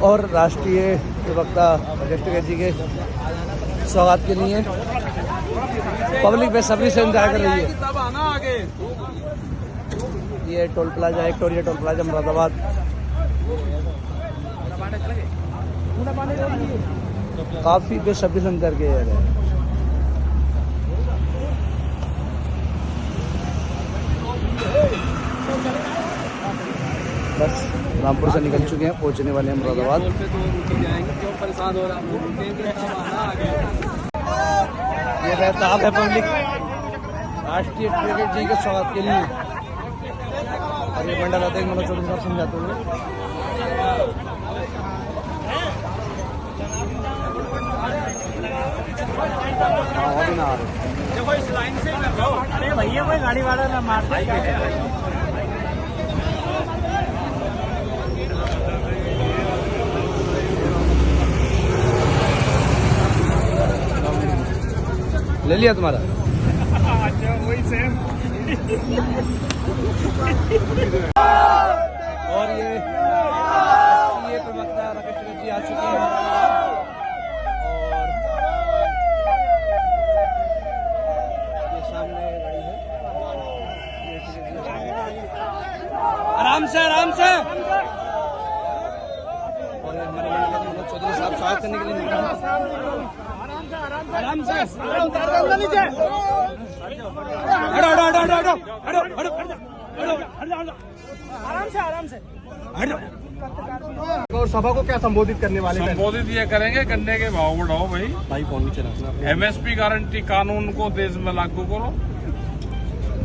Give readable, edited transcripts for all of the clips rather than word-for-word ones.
और राष्ट्रीय प्रवक्ता राकेश जी के स्वागत के लिए पब्लिक बेसब्री से इंतजार कर रही है। ये toll plaza Victoria toll plaza Moradabad. काफी बेसब्री से इंतजार किया जा रहा है। बस रामपुर से निकल चुके हैं, पहुंचने वाले हैं मुरादाबाद। ये बेताब है पब्लिक राष्ट्रीय क्रिकेट जी के स्वागत के लिए। और ये मंडल अध्यक्ष मनोज चौधरी साहब समझाते हुए भैया कोई गाड़ी वाला ना मार दे। ले लिया तुम्हारा। अच्छा वही सेम। और ये प्रवक्ता राकेश जी आ चुके हैं। और ये सामने गाड़ी है। आराम से आराम से। और हमारे मनोज चौधरी साहब स्वागत करने के लिए निकले हैं। आराम से आराम से। और सभा को क्या संबोधित करने वाले हैं? संबोधित ये करेंगे गन्ने के भाव बढ़ाओ भाई फोन नीचे रखना। एमएसपी गारंटी कानून को देश में लागू करो।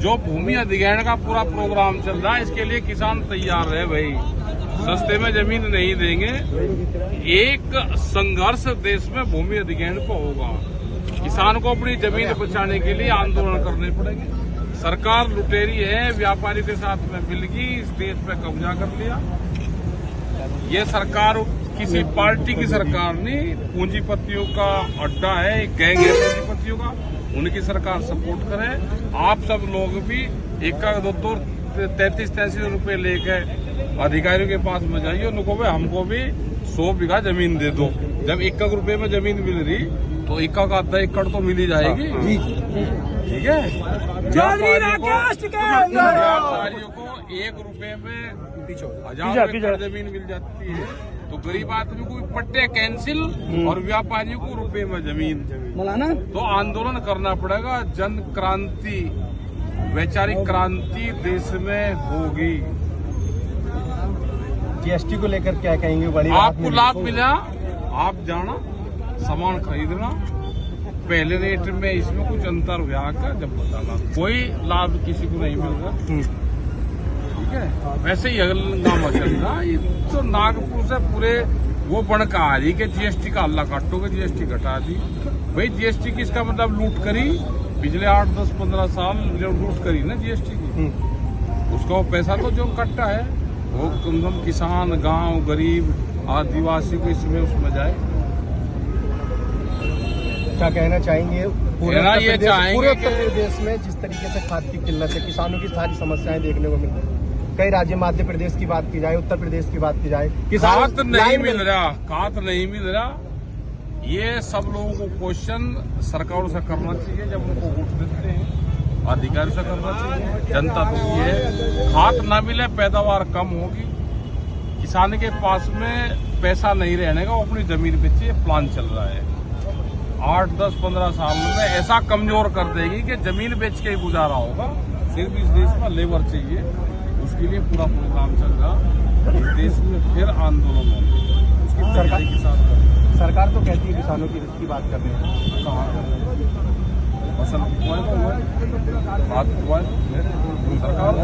जो भूमि अधिग्रहण का पूरा प्रोग्राम चल रहा है, इसके लिए किसान तैयार है भाई। सस्ते में जमीन नहीं देंगे। एक संघर्ष देश में भूमि अधिग्रहण को होगा। किसान को अपनी जमीन बचाने के लिए आंदोलन करने पड़ेंगे। सरकार लुटेरी है, व्यापारी के साथ में मिलगी इस देश पे कब्जा कर लिया। ये सरकार किसी पार्टी की सरकार नहीं, पूंजीपतियों का अड्डा है, गैंग है पूंजीपतियों का। उनकी सरकार सपोर्ट करे। आप सब लोग भी 33 रुपए लेकर अधिकारियों के पास में जाइए, उनको भी हमको भी 100 बीघा जमीन दे दो। जब 1 रुपए में जमीन मिल रही तो 1 का आधा एकड़ तो मिल ही जाएगी। ठीक है। व्यापारियों को 1 रुपए में 1000 एकड़ जमीन मिल जाती है, तो गरीब आदमी को पट्टे कैंसिल और व्यापारियों को रुपए में जमीन। तो आंदोलन करना पड़ेगा। जन क्रांति, वैचारिक क्रांति देश में होगी। जीएसटी को लेकर क्या कहेंगे? बड़ी आपको लाभ मिला, आप जाना सामान खरीदना, पहले रेट में इसमें कुछ अंतर हुआ का जब बताना। कोई लाभ किसी को नहीं मिल रहा। ठीक है। वैसे ही हंगामा चल रहा। ये तो नागपुर से पूरे वो बनका आ रही कि जीएसटी का हल्ला काटोगे, जीएसटी घटा दी। भाई जीएसटी किसका मतलब लूट करी? पिछले 8, 10, 15 साल लूट करी ना जीएसटी की। उसका वो पैसा तो जो कट्टा है वो कम से कम किसान, गांव, गरीब, आदिवासी को इसमें उसमें जाए। क्या कहना चाहेंगे? पूरे ये उत्तर प्रदेश में जिस तरीके से खाद की किल्लत है, किसानों की सारी समस्याएं देखने को मिल रही है। कई राज्य, मध्य प्रदेश की बात की जाए, उत्तर प्रदेश की बात की जाए, खाद नहीं मिल रहा, खाद नहीं मिल रहा। ये सब लोगों को क्वेश्चन सरकारों से करना चाहिए। जब उनको वोट देते हैं अधिकारी से करना चाहिए। जनता तो ये है, खाद ना मिले पैदावार कम होगी। किसान के पास में पैसा नहीं रहने का, वो अपनी जमीन बेचे। प्लान चल रहा है 8, 10, 15 साल में ऐसा कमजोर कर देगी कि जमीन बेच के ही गुजारा होगा। सिर्फ इस देश में लेबर चाहिए, उसके लिए पूरा प्रोग्राम चल रहा। इस देश में फिर आंदोलन होंगे, उसकी तैयारी के साथ। सरकार तो कहती है किसानों की रिस्क की बात कर रहे हैं। कहाँ फसल बात हुआ है सरकार तो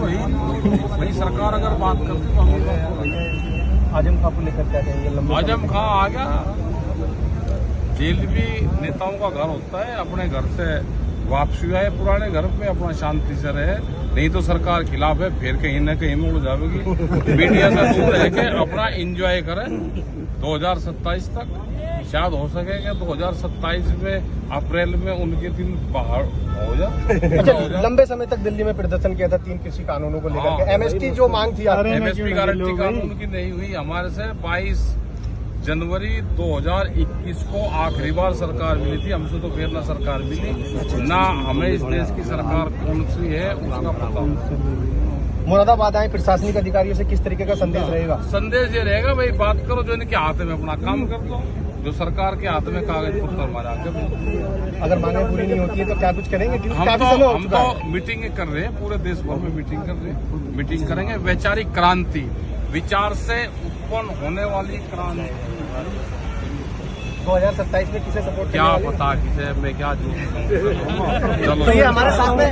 वही सरकार अगर बात करती तो हम आजम खां को लेकर क्या कहेंगे? आजम खां आ गया। जेल भी नेताओं का घर होता है। अपने घर से वापसी आए पुराने घर पे, अपना शांति से रहे। नहीं तो सरकार खिलाफ है, फिर कहीं न कहीं में उड़ जाएगी। मीडिया से दूर रह के अपना एंजॉय करें 2027 तक। शायद हो सकेगा 2027 में अप्रैल में उनके दिन बाहर हो जाए। अच्छा, लंबे समय तक दिल्ली में प्रदर्शन किया था 3 कृषि कानूनों को लेकर। एमएसटी जो मांग थी, एमएसपी गारंटी कानून की नहीं हुई। हमारे से 22 जनवरी 2021 को आखिरी बार सरकार मिली थी। हमसे तो फिर ना सरकार मिली ना हमें इस देश की सरकार कौन सी है उसका पता। मुरादाबाद आए प्रशासनिक अधिकारियों से किस तरीके का संदेश रहेगा? संदेश ये रहेगा भाई बात करो जो इनके हाथ में अपना काम कर दो, जो सरकार के हाथ में कागज पत्र हमारे आगे। अगर मांगे पूरी नहीं होती है तो क्या कुछ करेंगे? क्योंकि काफी समय हो हम चुका है। तो मीटिंग कर रहे हैं, पूरे देश भर में मीटिंग कर रहे हैं। मीटिंग करेंगे वैचारिक क्रांति, विचार से उत्पन्न होने वाली क्रांति। 2027 में किसे सपोर्ट क्या पता किसे, मैं क्या चलो तो ये हमारे साथ में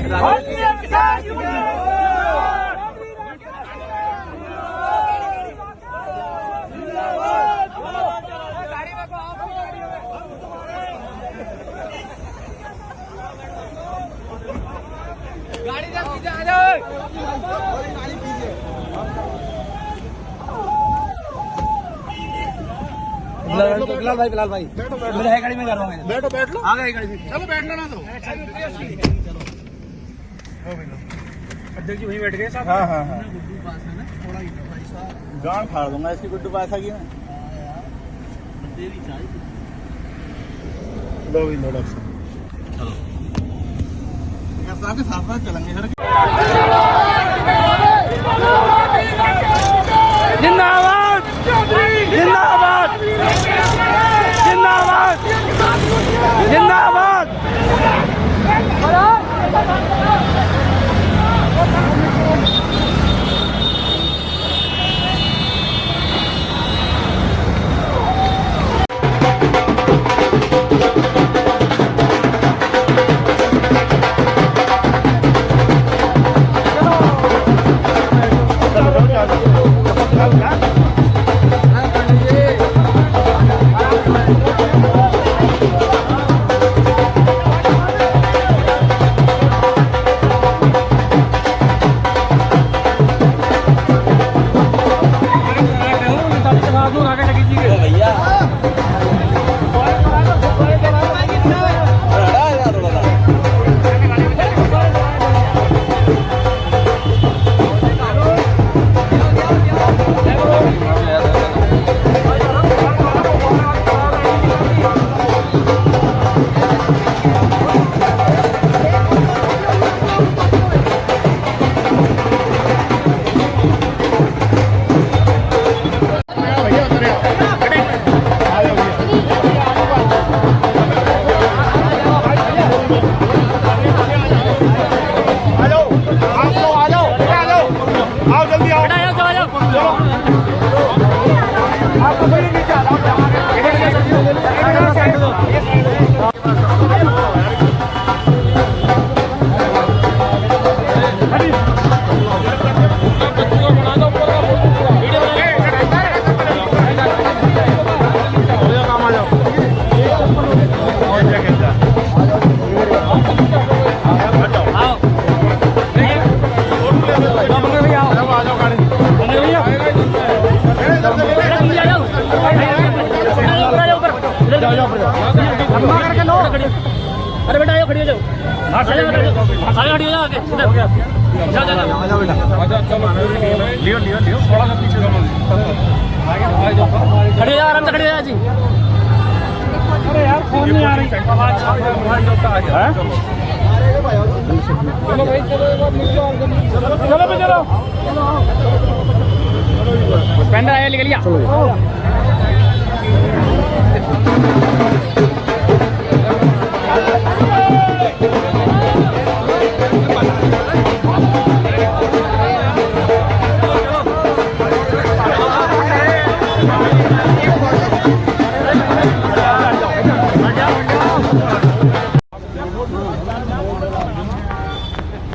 बिलाल भाई मेरे है गाड़ी में कर रहा हूँ। बैठो बैठ लो, आ गई गाड़ी में। चलो बैठ लेना तो। अध्यक्ष जी वहीं बैठ गए साहब। हाँ हाँ हाँ, गांड फाड़ दूंगा इसकी गुड्डू पासा की मैं। लो भी लो डॉक्टर साहब के साथ चलेंगे सर। जिंदाबाद जिंदाबाद जिंदाबाद जिंदाबाद। अरे बेटा आयो खड़ी हो जाओ। सारे खड़ी हो जाओ आगे। लियो लियो लियो थोड़ा सा पीछे चलो। खड़ी हो जाओ, आराम से खड़ी हो जाओ जी। अरे यार फोन नहीं आ रही आवाज। चलो भाई चलो एक बार मिल लो। चलो भाई चलो। पेन आया निकल गया।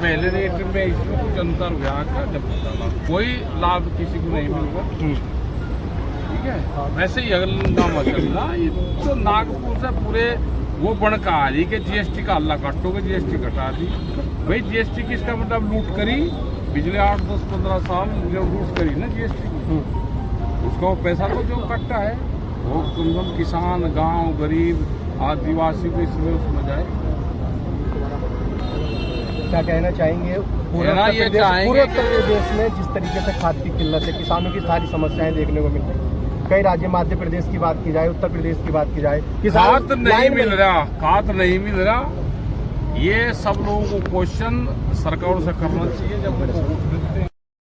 पहले रेट में इसमें कुछ अंतर हुआ था जब कोई लाभ किसी को नहीं मिलगा। ठीक है, वैसे ही हंगामा चल रहा ये तो नागपुर से पूरे वो बनका आ रही कि जीएसटी का हल्ला काटोगे, जीएसटी घटा दी। भाई जीएसटी की इसका मतलब लूट करी पिछले 8, 10, 15 साल जो लूट करी ना जीएसटी की, उसका वो पैसा तो जो कटता है वो कम से कम किसान, गांव, गरीब, आदिवासी को इसमें उसमें जाए। क्या कहना चाहेंगे? पूरे उत्तर प्रदेश में जिस तरीके से खाद की किल्लत है, किसानों की सारी समस्याएं देखने को मिल रही है, कई राज्य मध्य प्रदेश की बात की जाए, उत्तर प्रदेश की बात की जाए, खाद नहीं मिल रहा, खाद नहीं मिल रहा। ये सब लोगों को क्वेश्चन सरकार से करना चाहिए। जब